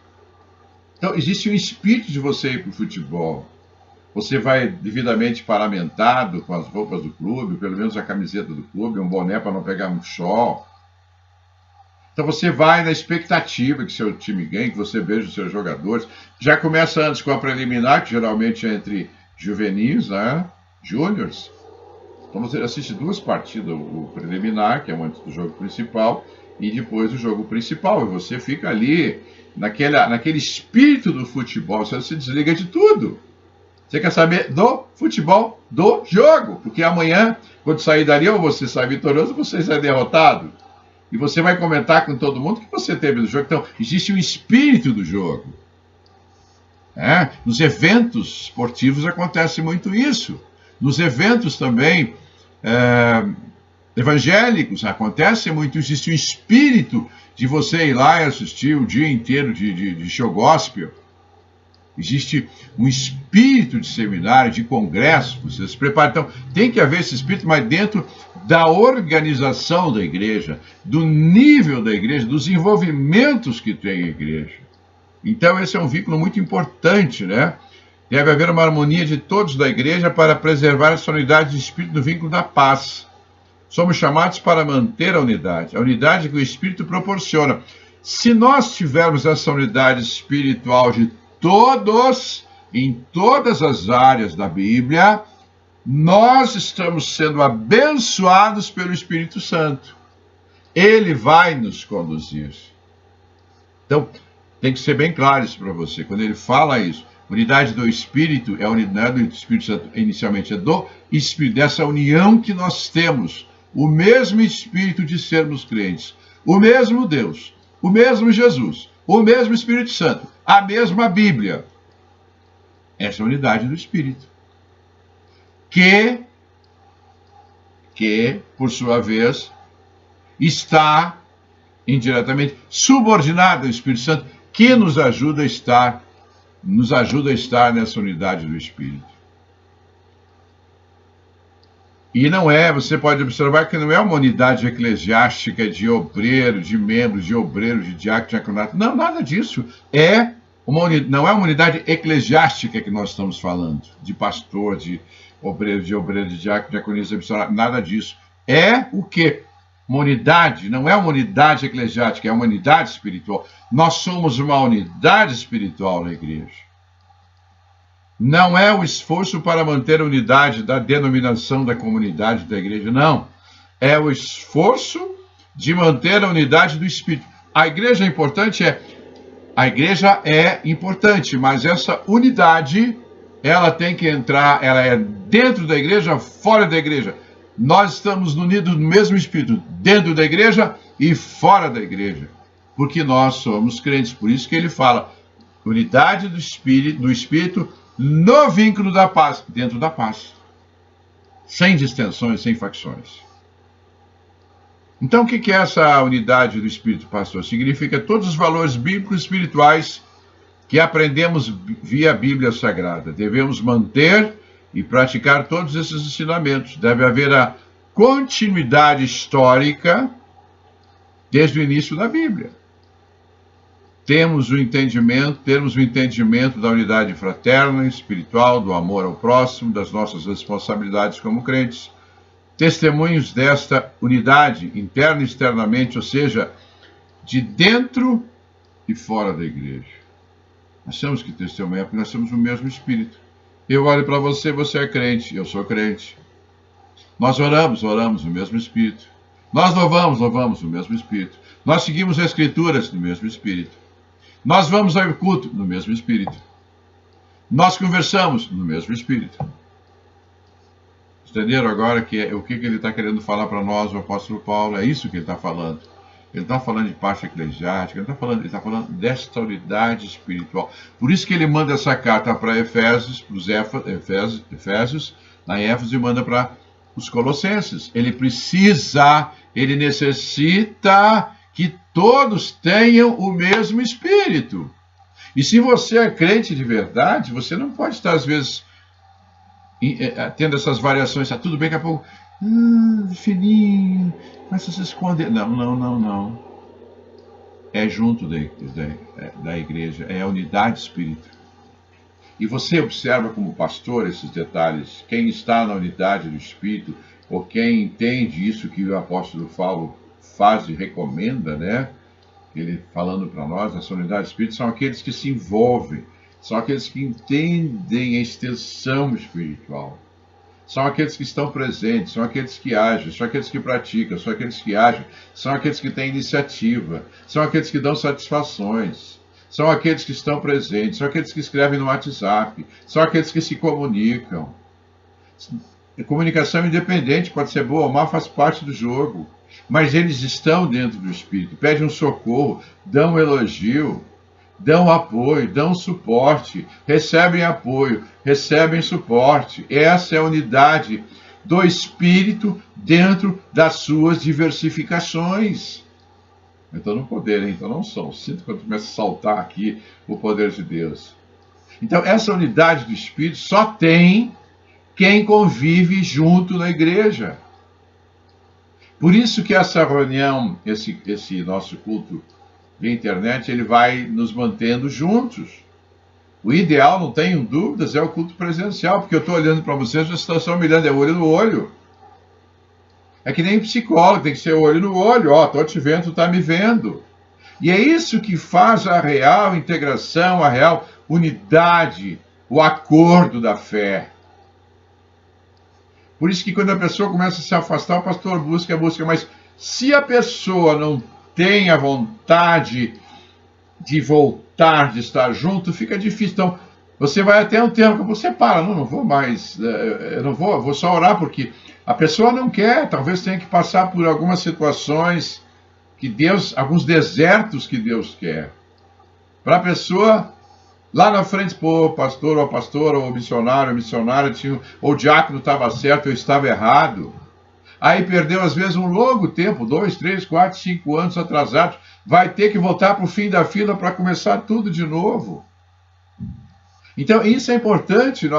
Então existe um espírito de você ir para o futebol. Você vai devidamente paramentado com as roupas do clube, pelo menos a camiseta do clube, um boné para não pegar muito sol. Então você vai na expectativa que seu time ganhe, que você veja os seus jogadores. Já começa antes com a preliminar, que geralmente é entre juvenis, né? Júniors. Então você assiste duas partidas, o preliminar, que é antes do jogo principal, e depois o jogo principal. E você fica ali, naquele espírito do futebol, você se desliga de tudo. Você quer saber do futebol, do jogo, porque amanhã, quando sair dali, ou você sai vitorioso, ou você sai derrotado. E você vai comentar com todo mundo o que você teve no jogo. Então, existe um espírito do jogo. Nos eventos esportivos acontece muito isso. Nos eventos também evangélicos, acontece muito, existe um espírito de você ir lá e assistir o dia inteiro de show gospel. Existe um espírito de seminário, de congresso, você se prepara. Então, tem que haver esse espírito, mas dentro da organização da igreja, do nível da igreja, dos envolvimentos que tem a igreja. Então, esse é um vínculo muito importante, né? Deve haver uma harmonia de todos da igreja para preservar essa unidade de espírito do vínculo da paz. Somos chamados para manter a unidade que o Espírito proporciona. Se nós tivermos essa unidade espiritual de todos, em todas as áreas da Bíblia, nós estamos sendo abençoados pelo Espírito Santo. Ele vai nos conduzir. Então, tem que ser bem claro isso para você. Quando ele fala isso, unidade do Espírito, é a unidade do Espírito Santo, inicialmente é do Espírito, dessa união que nós temos. O mesmo Espírito de sermos crentes, o mesmo Deus, o mesmo Jesus, o mesmo Espírito Santo, a mesma Bíblia. Essa é a unidade do Espírito. Que, por sua vez, está indiretamente subordinada ao Espírito Santo, que nos ajuda a estar nessa unidade do Espírito. E não é, você pode observar que não é uma unidade eclesiástica de obreiro, de membros, de obreiro, de diácono, de diaconato. Não, nada disso. Não é uma unidade eclesiástica que nós estamos falando, de pastor, de obreiro, de diácono, de diaconisa, missionário, nada disso. É o quê? Uma unidade, não é uma unidade eclesiástica, é uma unidade espiritual. Nós somos uma unidade espiritual na igreja. Não é o esforço para manter a unidade da denominação da comunidade da igreja, não. É o esforço de manter a unidade do Espírito. A igreja é importante, mas essa unidade, ela tem que entrar, ela é dentro da igreja, fora da igreja. Nós estamos unidos no mesmo Espírito, dentro da igreja e fora da igreja, porque nós somos crentes. Por isso que ele fala, unidade do Espírito no vínculo da paz, dentro da paz, sem distensões, sem facções. Então, o que é essa unidade do Espírito, pastor? Significa todos os valores bíblicos e espirituais que aprendemos via Bíblia Sagrada. Devemos manter e praticar todos esses ensinamentos. Deve haver a continuidade histórica desde o início da Bíblia. Termos o entendimento da unidade fraterna, espiritual, do amor ao próximo, das nossas responsabilidades como crentes. Testemunhos desta unidade, interna e externamente, ou seja, de dentro e fora da igreja. Nós temos que testemunhar, porque nós temos o mesmo Espírito. Eu olho para você, você é crente, eu sou crente. Nós oramos no mesmo Espírito. Nós louvamos no mesmo Espírito. Nós seguimos as Escrituras no mesmo Espírito. Nós vamos ao culto no mesmo Espírito. Nós conversamos no mesmo Espírito. Entenderam agora o que ele está querendo falar para nós, o apóstolo Paulo? É isso que ele está falando. Ele está falando de parte eclesiástica, ele está falando desta unidade espiritual. Por isso que ele manda essa carta para Efésios, para os Efésios, na Éfeso, e manda para os Colossenses. Ele necessita que todos tenham o mesmo Espírito. E se você é crente de verdade, você não pode estar, às vezes, tendo essas variações. Está tudo bem, daqui a pouco, fininho, começa a se esconder. Não. É junto da igreja, é a unidade espírita. E você observa como pastor esses detalhes. Quem está na unidade do Espírito, ou quem entende isso que o apóstolo Paulo faz e recomenda, né? Ele falando para nós, essa unidade do Espírito, são aqueles que se envolvem, são aqueles que entendem a extensão espiritual, são aqueles que estão presentes, são aqueles que agem, são aqueles que praticam, são aqueles que agem, são aqueles que têm iniciativa, são aqueles que dão satisfações, são aqueles que estão presentes, são aqueles que escrevem no WhatsApp, são aqueles que se comunicam. A comunicação independente pode ser boa ou má, faz parte do jogo, mas eles estão dentro do Espírito, pedem um socorro, dão um elogio, dão apoio, dão suporte, recebem apoio, recebem suporte. Essa é a unidade do Espírito dentro das suas diversificações. Então no poder, então não são. Sinto quando começa a saltar aqui o poder de Deus. Então essa unidade do Espírito só tem quem convive junto na igreja. Por isso que essa reunião, esse nosso culto de internet, ele vai nos mantendo juntos. O ideal, não tenho dúvidas, é o culto presencial, porque eu estou olhando para vocês, vocês estão me olhando, é olho no olho. É que nem psicólogo, tem que ser olho no olho, ó, estou te vendo, tu está me vendo. E é isso que faz a real integração, a real unidade, o acordo da fé. Por isso que quando a pessoa começa a se afastar, o pastor busca, mas se a pessoa não tem a vontade de voltar, de estar junto, fica difícil. Então, você vai até um tempo, você para, não vou mais, eu não vou só orar, porque a pessoa não quer, talvez tenha que passar por algumas situações que Deus, alguns desertos que Deus quer. Para a pessoa... Lá na frente, pô, pastor, ou pastora, ou missionário, ou o diácono estava certo, eu estava errado. Aí perdeu, às vezes, um longo tempo, 2, 3, 4, 5 anos atrasados. Vai ter que voltar para o fim da fila para começar tudo de novo. Então, isso é importante,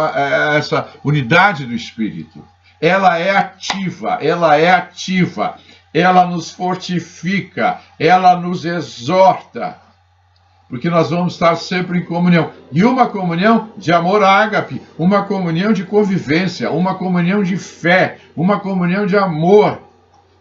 essa unidade do Espírito. Ela é ativa, ela nos fortifica, ela nos exorta. Porque nós vamos estar sempre em comunhão. E uma comunhão de amor ágape, uma comunhão de convivência, uma comunhão de fé, uma comunhão de amor,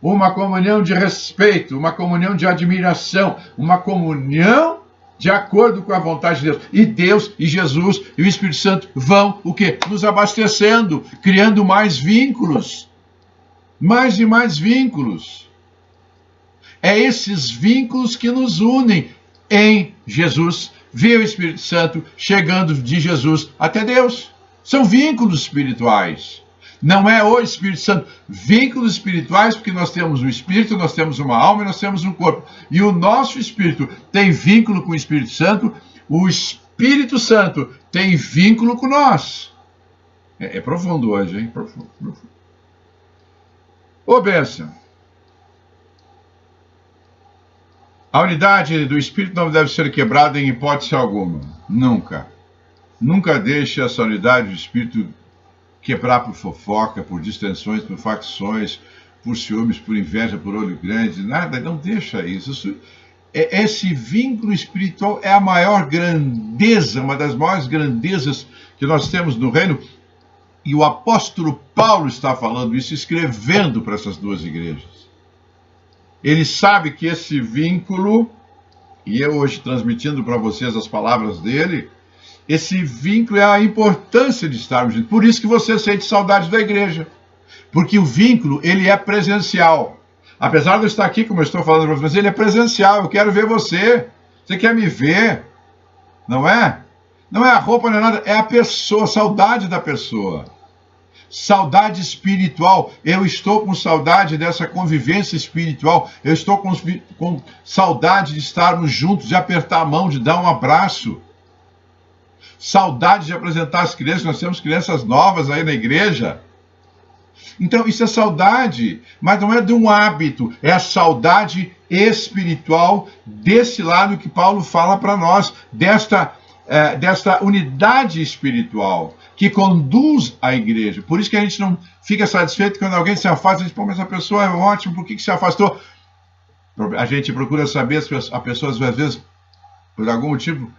uma comunhão de respeito, uma comunhão de admiração, uma comunhão de acordo com a vontade de Deus. E Deus, e Jesus, e o Espírito Santo vão, o quê? Nos abastecendo, criando mais vínculos. Mais e mais vínculos. É esses vínculos que nos unem em Jesus, via o Espírito Santo chegando de Jesus até Deus. São vínculos espirituais. Não é o Espírito Santo. Vínculos espirituais, porque nós temos um espírito, nós temos uma alma e nós temos um corpo. E o nosso espírito tem vínculo com o Espírito Santo, o Espírito Santo tem vínculo com nós. É profundo hoje, hein? Profundo. Ô, bênção. A unidade do Espírito não deve ser quebrada em hipótese alguma. Nunca. Nunca deixe essa unidade do Espírito quebrar por fofoca, por distensões, por facções, por ciúmes, por inveja, por olho grande. Nada, não deixa isso. Esse vínculo espiritual é a maior grandeza, uma das maiores grandezas que nós temos no reino. E o apóstolo Paulo está falando isso, escrevendo para essas duas igrejas. Ele sabe que esse vínculo, e eu hoje transmitindo para vocês as palavras dele, esse vínculo é a importância de estarmos juntos. Por isso que você sente saudade da igreja. Porque o vínculo, ele é presencial. Apesar de eu estar aqui, como eu estou falando para vocês, ele é presencial. Eu quero ver você. Você quer me ver. Não é? Não é a roupa, não é nada. É a pessoa, saudade da pessoa. Saudade espiritual. Eu estou com saudade dessa convivência espiritual. Eu estou com saudade de estarmos juntos, de apertar a mão, de dar um abraço. Saudade de apresentar as crianças. Nós temos crianças novas aí na igreja. Então, isso é saudade, mas não é de um hábito. É a saudade espiritual desse lado que Paulo fala para nós, desta unidade espiritual que conduz a igreja. Por isso que a gente não fica satisfeito quando alguém se afasta e diz, pô, mas a pessoa é ótima, por que se afastou? A gente procura saber, a pessoa às vezes, por algum motivo,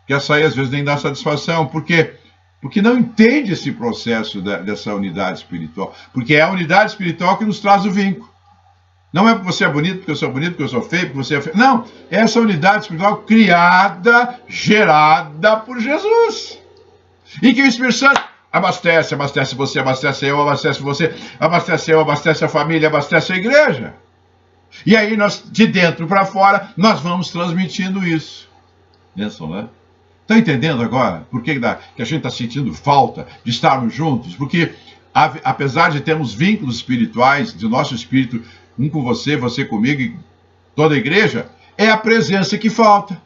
quer sair, às vezes nem dá satisfação. Por quê? Porque não entende esse processo dessa unidade espiritual. Porque é a unidade espiritual que nos traz o vínculo. Não é porque você é bonito, porque eu sou bonito, porque eu sou feio, porque você é feio. Não, é essa unidade espiritual criada, gerada por Jesus. E que o Espírito Santo abastece você, abastece eu, abastece a família, abastece a igreja. E aí nós, de dentro para fora, nós vamos transmitindo isso. Bênção, né? Estão entendendo agora por que a gente está sentindo falta de estarmos juntos? Porque, apesar de termos vínculos espirituais, de nosso espírito, um com você, você comigo e toda a igreja, é a presença que falta.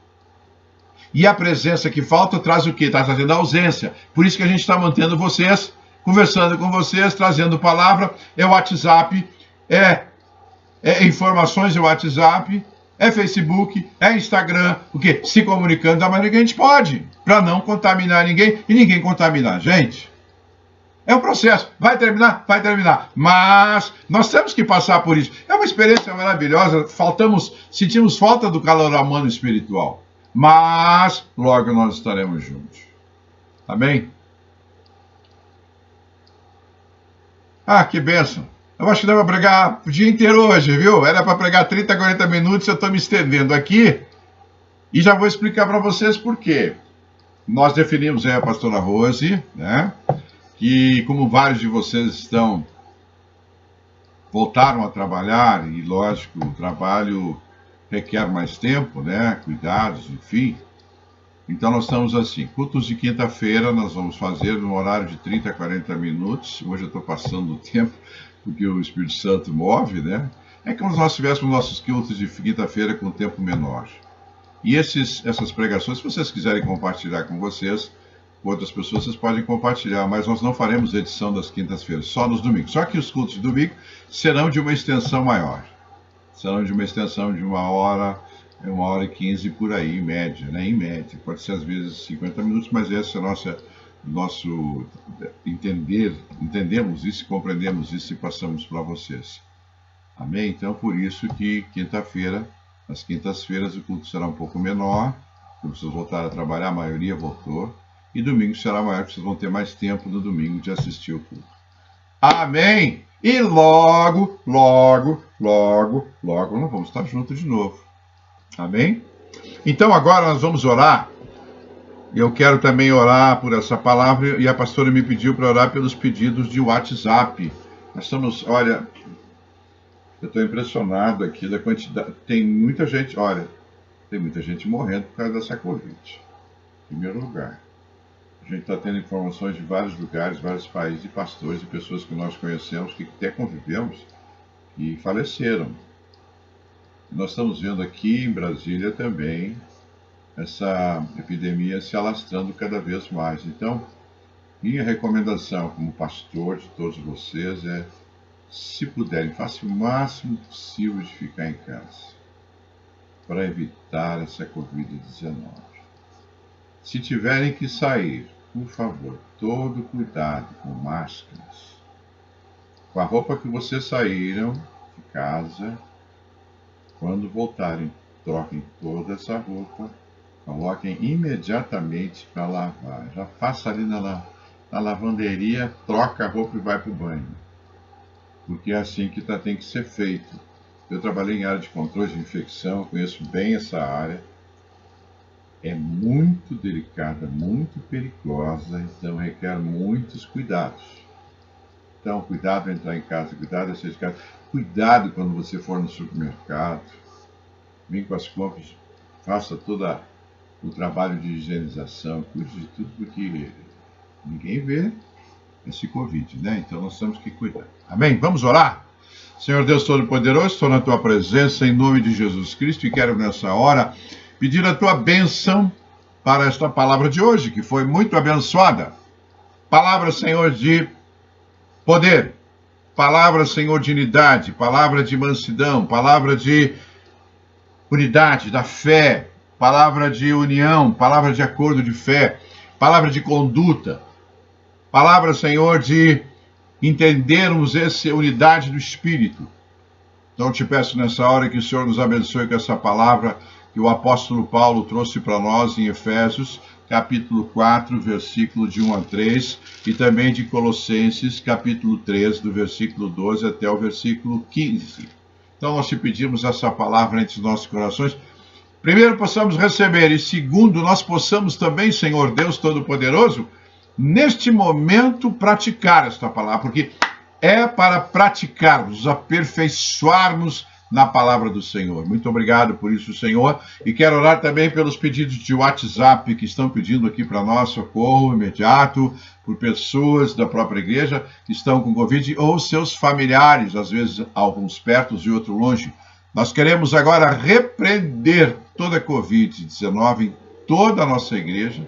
E a presença que falta traz o quê? Está trazendo a ausência. Por isso que a gente está mantendo vocês conversando com vocês, trazendo palavra. É WhatsApp, é informações, é WhatsApp, é Facebook, é Instagram, o quê? Se comunicando da maneira que a gente pode, para não contaminar ninguém e ninguém contaminar a gente. É um processo, vai terminar, mas nós temos que passar por isso. É uma experiência maravilhosa, sentimos falta do calor humano espiritual, mas logo nós estaremos juntos. Amém? Ah, que bênção. Eu acho que dá para pregar o dia inteiro hoje, viu? Era para pregar 30, 40 minutos, eu estou me estendendo aqui e já vou explicar para vocês por quê. Nós definimos a pastora Rose, né? Que como vários de vocês voltaram a trabalhar, e lógico, o trabalho requer mais tempo, né? Cuidados, enfim. Então nós estamos assim, cultos de quinta-feira nós vamos fazer no horário de 30 a 40 minutos. Hoje eu estou passando o tempo, porque o Espírito Santo move, né? É como se nós tivéssemos nossos cultos de quinta-feira com tempo menor. E essas pregações, se vocês quiserem compartilhar com vocês, com outras pessoas, vocês podem compartilhar, mas nós não faremos edição das quintas-feiras, só nos domingos. Só que os cultos de domingo serão de uma extensão maior. Serão de uma extensão de 1h15 por aí, em média, né? Em média. Pode ser às vezes 50 minutos, mas esse é o nosso entendemos isso, compreendemos isso e passamos para vocês. Amém? Então, por isso que às quintas-feiras, o culto será um pouco menor, porque vocês voltaram a trabalhar, a maioria voltou, e domingo será maior, porque vocês vão ter mais tempo no domingo de assistir o culto. Amém? E logo nós vamos estar juntos de novo. Amém? Então agora nós vamos orar. Eu quero também orar por essa palavra, e a pastora me pediu para orar pelos pedidos de WhatsApp. Nós estamos, olha, eu estou impressionado aqui da quantidade. Tem muita gente morrendo por causa dessa Covid. Em primeiro lugar. A gente está tendo informações de vários lugares, vários países, de pastores e pessoas que nós conhecemos, que até convivemos, que faleceram. Nós estamos vendo aqui em Brasília também essa epidemia se alastrando cada vez mais. Então, minha recomendação como pastor de todos vocês é, se puderem, façam o máximo possível de ficar em casa, para evitar essa Covid-19. Se tiverem que sair, por favor, todo cuidado com máscaras. Com a roupa que vocês saíram de casa, quando voltarem, troquem toda essa roupa, coloquem imediatamente para lavar. Já passa ali na lavanderia, troca a roupa e vai para o banho. Porque é assim que tem que ser feito. Eu trabalhei em área de controle de infecção, conheço bem essa área. É muito delicada, muito perigosa, então requer muitos cuidados. Então, cuidado ao entrar em casa, cuidado ao sair de casa, cuidado quando você for no supermercado, vem com as compras, faça todo o trabalho de higienização, cuide de tudo, porque ninguém vê esse Covid, né? Então nós temos que cuidar. Amém? Vamos orar? Senhor Deus Todo-Poderoso, estou na Tua presença em nome de Jesus Cristo e quero nessa hora pedir a Tua bênção para esta palavra de hoje, que foi muito abençoada. Palavra, Senhor, de poder, palavra, Senhor, de unidade, palavra de mansidão, palavra de unidade da fé, palavra de união, palavra de acordo de fé, palavra de conduta, palavra, Senhor, de entendermos essa unidade do Espírito. Então te peço nessa hora que o Senhor nos abençoe com essa palavra que o apóstolo Paulo trouxe para nós em Efésios, capítulo 4, versículo de 1 a 3, e também de Colossenses, capítulo 3, do versículo 12 até o versículo 15. Então nós te pedimos essa palavra entre os nossos corações. Primeiro, possamos receber, e segundo, nós possamos também, Senhor Deus Todo-Poderoso, neste momento praticar esta palavra, porque é para praticarmos, aperfeiçoarmos na palavra do Senhor. Muito obrigado por isso, Senhor. E quero orar também pelos pedidos de WhatsApp que estão pedindo aqui para nós socorro imediato, por pessoas da própria igreja que estão com Covid ou seus familiares, às vezes alguns perto e outros longe. Nós queremos agora repreender toda a Covid-19 em toda a nossa igreja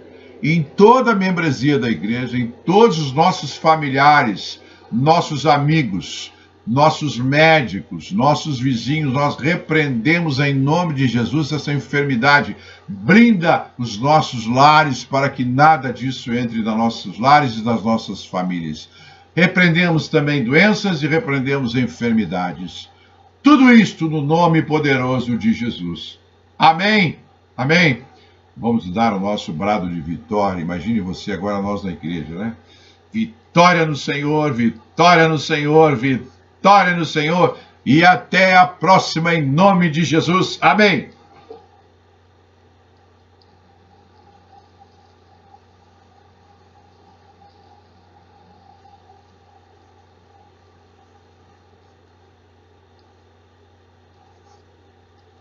em toda a membresia da igreja, em todos os nossos familiares, nossos amigos, nossos médicos, nossos vizinhos. Nós repreendemos em nome de Jesus essa enfermidade. Blinda os nossos lares para que nada disso entre nos nossos lares e nas nossas famílias. Repreendemos também doenças e repreendemos enfermidades. Tudo isto no nome poderoso de Jesus. Amém. Amém. Vamos dar o nosso brado de vitória. Imagine você agora, nós na igreja, né? Vitória no Senhor, vitória no Senhor, vitória no Senhor. E até a próxima em nome de Jesus. Amém.